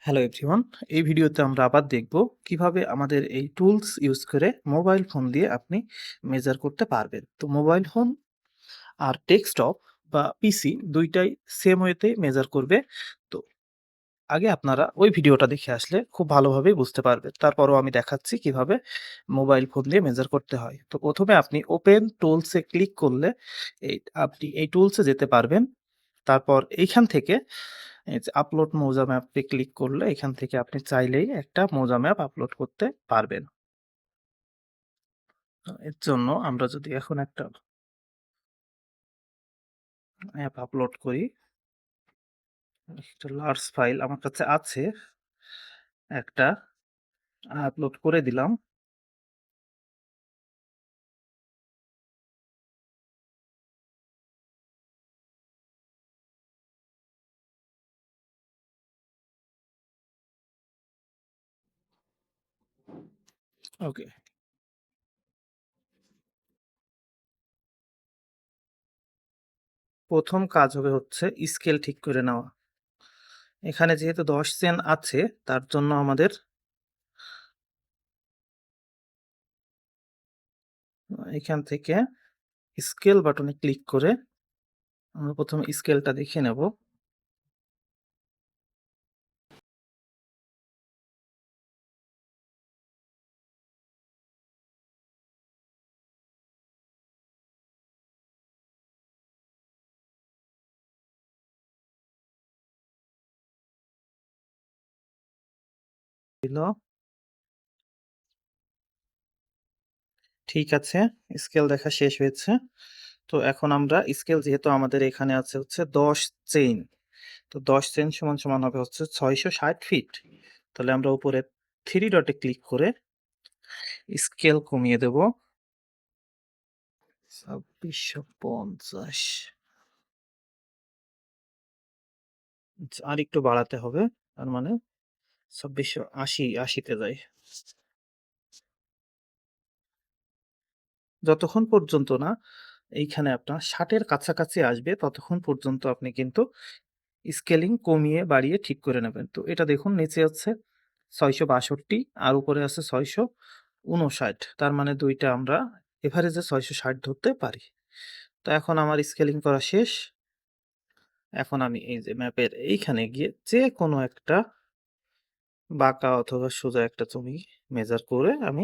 Hello everyone, এই ভিডিওতে আমরা আবার দেখব কিভাবে আমাদের এই টুলস ইউজ করে মোবাইল ফোন দিয়ে আপনি মেজার করতে পারবেন। তো মোবাইল ফোন আর ডেস্কটপ বা পিসি দুইটাই সেম ওয়েতে মেজার করবে। তো আগে আপনারা ওই ভিডিওটা দেখে আসলে খুব ভালোভাবে বুঝতে পারবেন। তারপরও আমি দেখাচ্ছি কিভাবে মোবাইল ফোন দিয়ে মেজার করতে হয়। তো প্রথমে আপনি ওপেন টুলসে ক্লিক করলে আপনি এই টুলসে যেতে পারবেন। তারপর এইখান থেকে এই যে আপলোড মৌজা ম্যাপে ক্লিক করলে এখান থেকে আপনি চাইলেই একটা মৌজা ম্যাপ আপলোড করতে পারবেন। এর জন্য আমরা যদি এখন একটা অ্যাপ আপলোড করি, একটা লার্জ ফাইল আমার কাছে আছে, একটা আপলোড করে দিলাম। ওকে, প্রথম কাজ হবে হচ্ছে স্কেল ঠিক করে নেওয়া। এখানে যেহেতু 10 সেন আছে, তার জন্য আমাদের এখান থেকে স্কেল বাটনে ক্লিক করে আমরা প্রথমে স্কেলটা দেখে নেব। দিল, ঠিক আছে, স্কেল দেখা শেষ হয়েছে। তো এখন আমরা স্কেল যেহেতু আমাদের এখানে আছে হচ্ছে 10 চেইন, তো 10 চেইন সমান সমান হবে হচ্ছে 660 ফিট। তাহলে আমরা উপরে 3 ডটে ক্লিক করে স্কেল কমিয়ে দেব 2650। আর একটু বাড়াতে হবে, তার মানে 2680 তে যাই। যতক্ষণ পর্যন্ত না এইখানে আপনার 60-এর কাছাকাছি আসবে ততক্ষণ পর্যন্ত আপনি কিন্তু স্কেলিং কমিয়ে বাড়িয়ে ঠিক করে নেবেন। তো এটা দেখুন, নিচে আছে 662 আর উপরে আছে 659, তার মানে দুইটা আমরা এভারেজে 660 ধরতে পারি। তো এখন আমার স্কেলিং করা শেষ। এখন আমি এই যে ম্যাপের এইখানে গিয়ে যে কোনো একটা বাঁকা অথবা সোজা একটা জমি মেজার করে আমি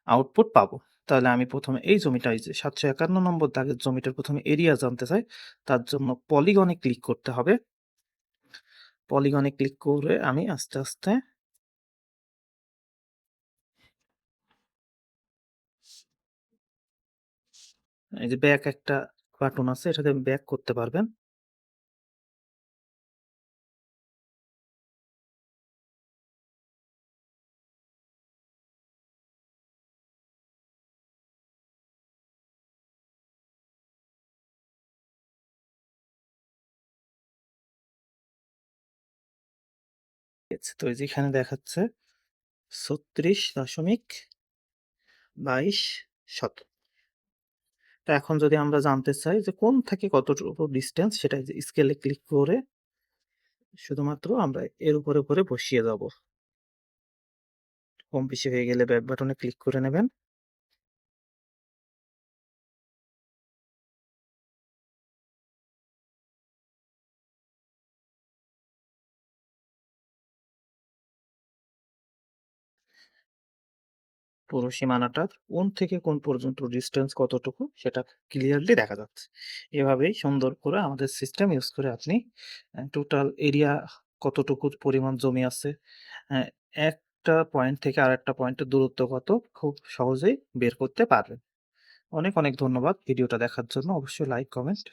আউটপুট পাবো। তাহলে আমি প্রথমে এই জমিটা, এই যে 751 নম্বর দাগের জমিটার প্রথমে এরিয়া জানতে চাই। তার জন্য পলিগনে ক্লিক করতে হবে। পলিগনে ক্লিক করে আমি আস্তে আস্তে এই যে ব্যাক একটা বাটন আছে, এটাতে ব্যাক করতে পারবেন। তো এই যে এখানে দেখাচ্ছে 36.22 শত। তো এখন যদি আমরা জানতে চাই যে কোন থেকে কতটুকু ডিস্টেন্স, সেটা যে স্কেলে ক্লিক করে শুধুমাত্র আমরা এর উপরে উপরে বসিয়ে যাব। কম বেশি হয়ে গেলে ব্যাক বাটনে ক্লিক করে নেবেন। পুরো সীমানাটা কোন থেকে কোন পর্যন্ত ডিস্টেন্স কতটুকু সেটা ক্লিয়ারলি দেখা যাচ্ছে। এভাবেই সুন্দর করে আমাদের সিস্টেম ইউজ করে আপনি টোটাল এরিয়া কতটুকু পরিমাণ জমি আছে, একটা পয়েন্ট থেকে আরেকটা পয়েন্টের দূরত্ব কত, খুব সহজেই বের করতে পারবেন। অনেক অনেক ধন্যবাদ ভিডিওটা দেখার জন্য। অবশ্যই লাইক, কমেন্ট